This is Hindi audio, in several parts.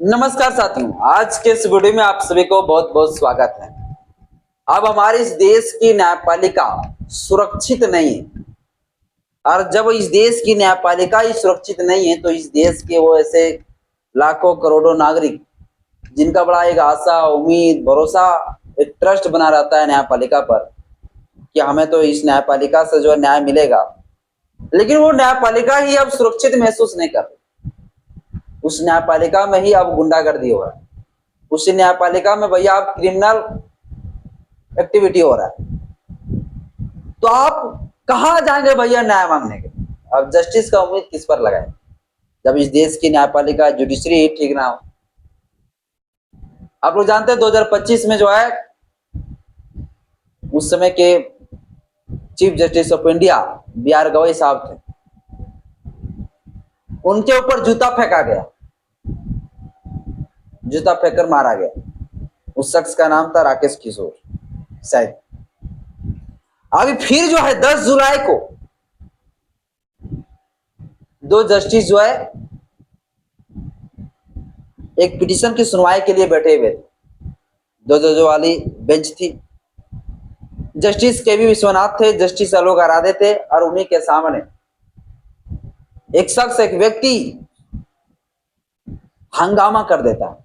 नमस्कार साथियों, आज के इस वीडियो में आप सभी को बहुत बहुत स्वागत है। अब हमारे इस देश की न्यायपालिका सुरक्षित नहीं है, और जब इस देश की न्यायपालिका ही सुरक्षित नहीं है तो इस देश के वो ऐसे लाखों करोड़ों नागरिक जिनका बड़ा एक आशा, उम्मीद, भरोसा, एक ट्रस्ट बना रहता है न्यायपालिका पर कि हमें तो इस न्यायपालिका से जो है न्याय मिलेगा, लेकिन वो न्यायपालिका ही अब सुरक्षित महसूस नहीं कर रही। उस न्यायपालिका में ही अब गुंडागर्दी हो रहा है, उस न्यायपालिका में भैया अब क्रिमिनल एक्टिविटी हो रहा है। तो आप कहां जाएंगे भैया न्याय मांगने के? अब जस्टिस का उम्मीद किस पर लगाए जब इस देश की न्यायपालिका जुडिशरी ही ठीक ना हो? आप लोग जानते हैं 2025 में जो है उस समय के chief justice of India B R. Gavai साहब थे, उनके ऊपर जूता फेंका गया, जूता फेंककर मारा गया। उस शख्स का नाम था राकेश किशोर शायद। अभी फिर जो है 10 जुलाई को दो जस्टिस जो है एक पिटीशन की सुनवाई के लिए बैठे हुए थे। दो जजों वाली बेंच थी। जस्टिस के वी विश्वनाथ थे, जस्टिस आलोक आराधे थे, और उन्हीं के सामने एक शख्स, एक व्यक्ति हंगामा कर देता है,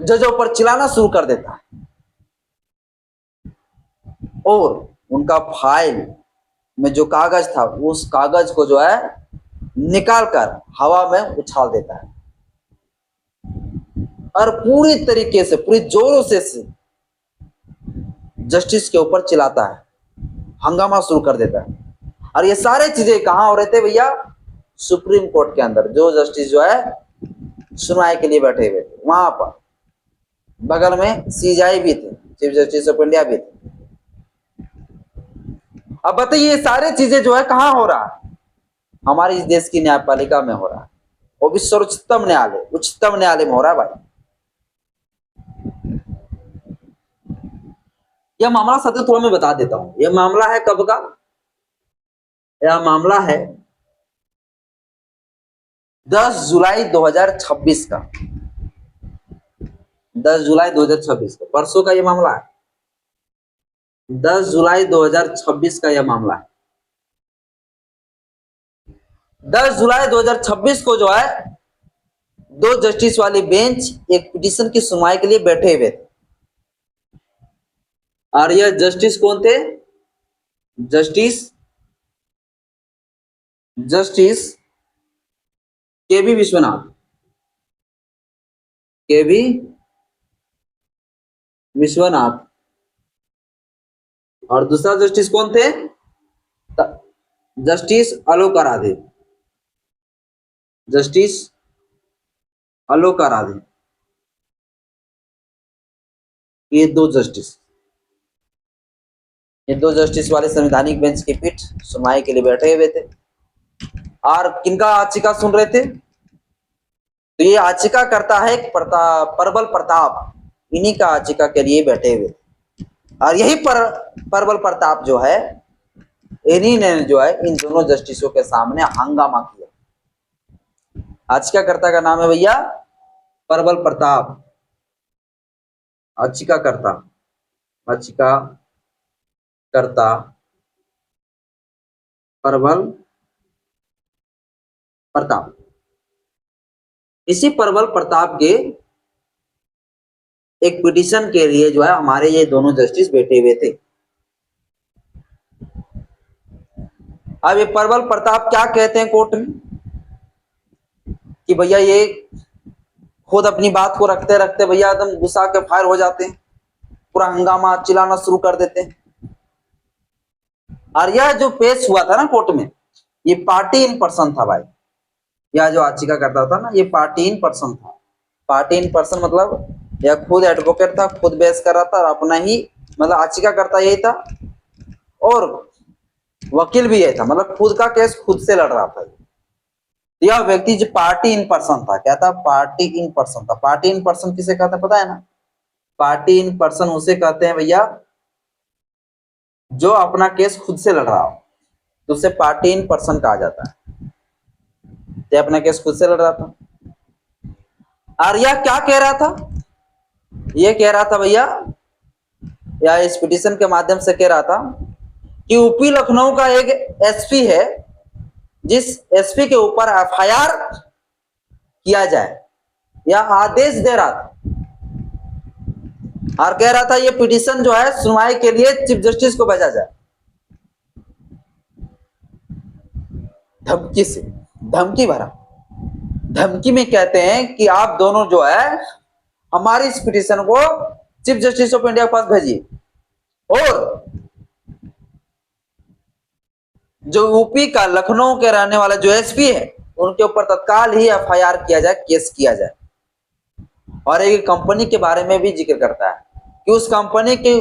जजों पर चिल्लाना शुरू कर देता है और उनका फाइल में जो कागज था उस कागज को जो है निकालकर हवा में उछाल देता है और पूरी तरीके से, पूरी जोरों से जस्टिस के ऊपर चिल्लाता है, हंगामा शुरू कर देता है। और ये सारे चीजें कहां हो रहे थे भैया? सुप्रीम कोर्ट के अंदर। जो जस्टिस जो है सुनवाई के लिए बैठे हुए थे वहां पर, बगल में सीजेआई भी थे, चीफ जस्टिस ऑफ इंडिया भी थे। अब बताइए ये सारे चीजें जो है कहां हो रहा है? हमारे इस देश की न्यायपालिका में हो रहा है, वो भी सर्वोच्चतम न्यायालय, उच्चतम न्यायालय में हो रहा है भाई। यह मामला साथियों थोड़ा मैं बता देता हूं। यह मामला है कब का? यह मामला है 10 जुलाई 2026 का। 10 जुलाई 2026 का, परसों का यह मामला है। 10 जुलाई 2026 का यह मामला है। 10 जुलाई 2026 को जो है दो जस्टिस वाली बेंच एक पिटीशन की सुनवाई के लिए बैठे हुए थे। और यह जस्टिस कौन थे? Justice KV. Vishwanath, KV. Vishwanath. और दूसरा जस्टिस कौन थे? जस्टिस आलोक आराधे, जस्टिस आलोक आराधे। ये दो जस्टिस वाले संवैधानिक बेंच की पीठ सुनवाई के लिए बैठे हुए थे। और किनका याचिका सुन रहे थे? तो ये याचिका करता है परबल प्रताप, इन्हीं का याचिका के लिए बैठे हुए। और यही परबल प्रताप जो है, इन्हीं ने जो है इन दोनों जस्टिसों के सामने हंगामा किया। याचिकाकर्ता का नाम है भैया परबल प्रताप, याचिकाकर्ता परबल प्रताप। इसी परबल प्रताप के एक पिटीशन के लिए जो है हमारे ये दोनों जस्टिस बैठे हुए थे। अब ये परबल प्रताप क्या कहते हैं कोर्ट में कि भैया ये खुद अपनी बात को रखते रखते भैया एकदम गुस्सा के फायर हो जाते हैं, पूरा हंगामा चिल्लाना शुरू कर देते हैं। और यह जो पेश हुआ था ना कोर्ट में, ये पार्टी इन पर्सन था भाई। यह जो याचिका करता था ना, ये पार्टी इन पर्सन था। पार्टी इन पर्सन मतलब यह खुद एडवोकेट था, खुद बहस कर रहा था, और अपना ही मतलब याचिका करता यही था और वकील भी यही था, मतलब खुद का केस खुद से लड़ रहा था। यह व्यक्ति जो पार्टी इन पर्सन था, क्या था? पार्टी इन पर्सन था। पार्टी इन पर्सन किसे कहते हैं पता है ना? पार्टी इन पर्सन उसे कहते हैं भैया जो अपना केस खुद से लड़ रहा हो, तो उसे पार्टी इन पर्सन कहा जाता है। तो अपना केस खुद से लड़ रहा था। और यह क्या कह रहा था? ये कह रहा था भैया, या इस पिटीशन के माध्यम से कह रहा था कि यूपी लखनऊ का एक एसपी है, जिस एसपी के ऊपर एफआईआर किया जाए, यह आदेश दे रहा था। और कह रहा था ये पिटीशन जो है सुनवाई के लिए चीफ जस्टिस को भेजा जाए। धमकी से, धमकी भरा, धमकी में कहते हैं कि आप दोनों जो है हमारी इस पिटीशन को चीफ जस्टिस ऑफ इंडिया के पास भेजिए, और जो यूपी का लखनऊ के रहने वाला जो एसपी है उनके ऊपर तत्काल ही एफआईआर किया जाए, केस किया जाए। और एक कंपनी के बारे में भी जिक्र करता है कि उस कंपनी के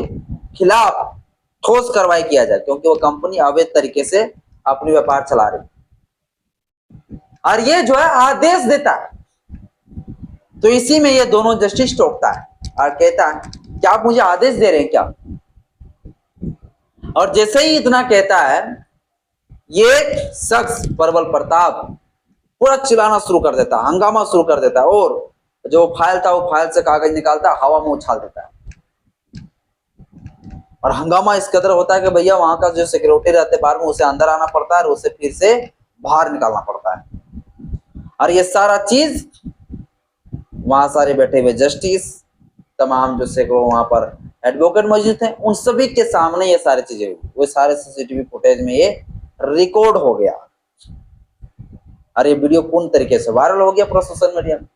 खिलाफ ठोस कार्रवाई किया जाए, क्योंकि वो कंपनी अवैध तरीके से अपनी व्यापार चला रही। और ये जो है आदेश देता है, तो इसी में ये दोनों जस्टिस टोकता है और कहता है क्या आप मुझे आदेश दे रहे हैं क्या? और जैसे ही इतना कहता है, ये शख्स प्रबल प्रताप पूरा चिल्लाना शुरू कर देता है, हंगामा शुरू कर देता है, और जो फाइल था वो फाइल से कागज निकालता है, हवा में उछाल देता है। और हंगामा इस कदर होता है कि भैया वहां का जो सिक्योरिटी रहते बाहर में, उसे अंदर आना पड़ता है और उसे फिर से बाहर निकालना पड़ता है। और ये सारा चीज वहां सारे बैठे हुए जस्टिस, तमाम जो सैकड़ों वहां पर एडवोकेट मौजूद थे, उन सभी के सामने ये सारी चीजें हुई। वो सारे सीसीटीवी फुटेज में ये रिकॉर्ड हो गया और ये वीडियो पूर्ण तरीके से वायरल हो गया पूरा सोशल मीडिया में।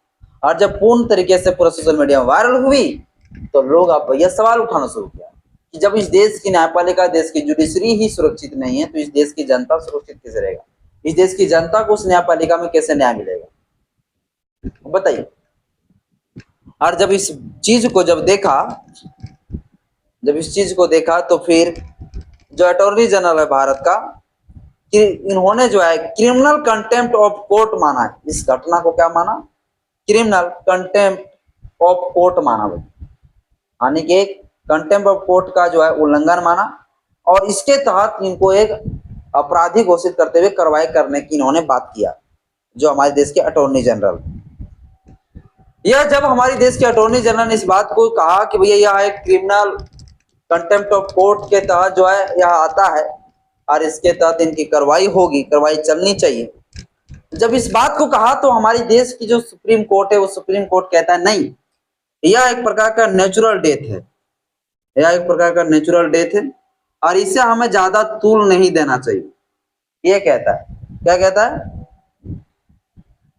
और जब पूर्ण तरीके से पूरा सोशल मीडिया में वायरल हुई, तो लोग अब भैया सवाल उठाना शुरू किया कि जब इस देश की न्यायपालिका, देश की जुडिशरी ही सुरक्षित नहीं है, तो इस देश की जनता सुरक्षित कैसे रहेगा? इस देश की जनता को उस न्यायपालिका में कैसे न्याय मिलेगा, बताइए। और जब इस चीज को देखा, तो फिर जो अटॉर्नी जनरल है भारत का, कि इन्होंने जो है क्रिमिनल कंटेम्प्ट ऑफ कोर्ट माना है। इस घटना को क्या माना? क्रिमिनल कंटेम्प्ट ऑफ कोर्ट माना भाई, यानी कि कंटेम्प्ट ऑफ कोर्ट का जो है उल्लंघन माना, और इसके तहत इनको एक अपराधी घोषित करते हुए कार्रवाई करने की इन्होंने बात किया, जो हमारे देश के अटॉर्नी जनरल। यह जब हमारे देश के अटॉर्नी जनरल ने इस बात को कहा कि भैया यह एक क्रिमिनल कंटेम्प्ट ऑफ कोर्ट के तहत जो है यह आता है और इसके तहत इनकी कार्रवाई होगी, कार्रवाई चलनी चाहिए। जब इस बात को कहा, तो हमारे देश की जो सुप्रीम कोर्ट है, वो सुप्रीम कोर्ट कहता है नहीं, यह एक प्रकार का नेचुरल डेथ है, यह एक प्रकार का नेचुरल डेथ है और इसे हमें ज्यादा तूल नहीं देना चाहिए। ये कहता है, क्या कहता है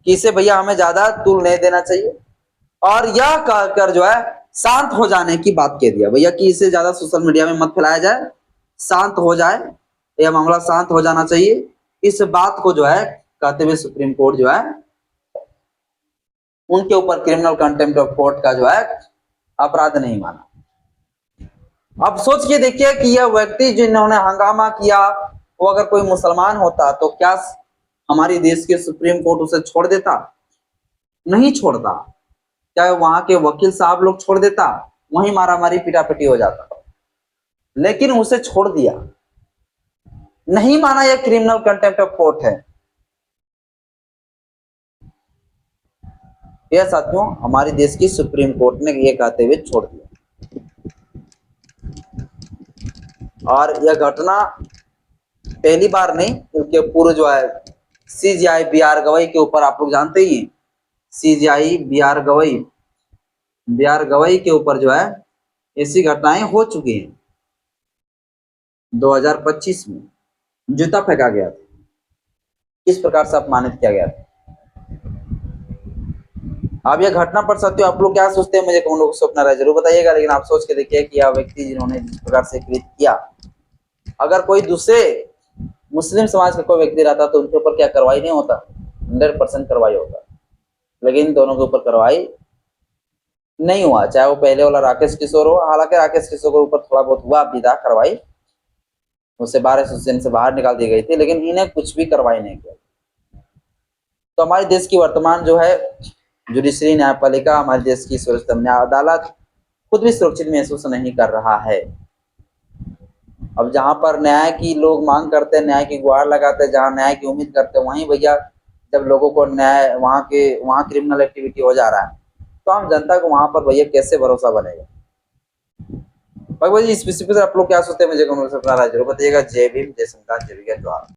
कि इसे भैया हमें ज्यादा तूल नहीं देना चाहिए, और यह कहकर जो है शांत हो जाने की बात कह दिया भैया कि इसे ज्यादा सोशल मीडिया में मत फैलाया जाए, शांत हो जाए, यह मामला शांत हो जाना चाहिए। इस बात को जो है कहते हुए सुप्रीम कोर्ट जो है उनके ऊपर क्रिमिनल कंटेम्प्ट ऑफ कोर्ट का जो है अपराध नहीं माना। अब सोच के देखिए कि यह व्यक्ति जिन्होंने हंगामा किया, वो अगर कोई मुसलमान होता तो क्या हमारी देश के सुप्रीम कोर्ट उसे छोड़ देता? नहीं छोड़ता। क्या वहां के वकील साहब लोग छोड़ देता? वहीं मारामारी पिटापिटी हो जाता। लेकिन उसे छोड़ दिया, नहीं माना यह क्रिमिनल कंटेम्प्ट ऑफ कोर्ट है। यह साथियों हमारे देश की सुप्रीम कोर्ट ने यह कहते हुए छोड़ दिया। और यह घटना पहली बार नहीं, क्योंकि पूरे जो है सीजीआई बी.आर. गवई के ऊपर, आप लोग जानते ही, सीजीआई बी.आर. गवई के ऊपर जो है ऐसी घटनाएं हो चुकी हैं। 2025 में जूता फेंका गया था, किस प्रकार से अपमानित किया गया था। अब यह घटना पर साथियों आप लोग क्या सोचते हैं, मुझे कमेंट बॉक्स में अपना राय जरूर बताइएगा। लेकिन आप सोच के देखिए कि यह व्यक्ति जिन्होंने जिस प्रकार से कृत्य किया, अगर कोई दूसरे मुस्लिम समाज का कोई व्यक्ति रहता तो उनके ऊपर क्या कार्रवाई नहीं होता? 100% कार्रवाई होता। लेकिन दोनों के ऊपर कार्रवाई नहीं हुआ, चाहे वो पहले वाला राकेश किशोर हो। हालांकि राकेश किशोर के ऊपर थोड़ा बहुत हुआ भी था कार्रवाई, उसे बार एसोसिएशन से बाहर निकाल दी गई थी, लेकिन इन्हें कुछ भी कार्रवाई नहीं किया। तो हमारे देश की वर्तमान जो है जुडिशरी न्यायपालिका, हमारे देश की सुरक्षित न्याय अदालत खुद भी सुरक्षित महसूस नहीं कर रहा है। अब जहां पर न्याय की लोग मांग करते हैं, न्याय की गुहार लगाते हैं, जहां न्याय की उम्मीद करते हैं, वहीं भैया जब लोगों को न्याय वहां क्रिमिनल एक्टिविटी हो जा रहा है, तो आम जनता को वहां पर भैया कैसे भरोसा बनेगा। भगवत जी इस विषय पर आप लोग क्या सोचते हैं मुझे कमेंट में अपना राय जरूर बताइएगा। जय भीम, जय संविधान, जय विज्ञान, जवाहर।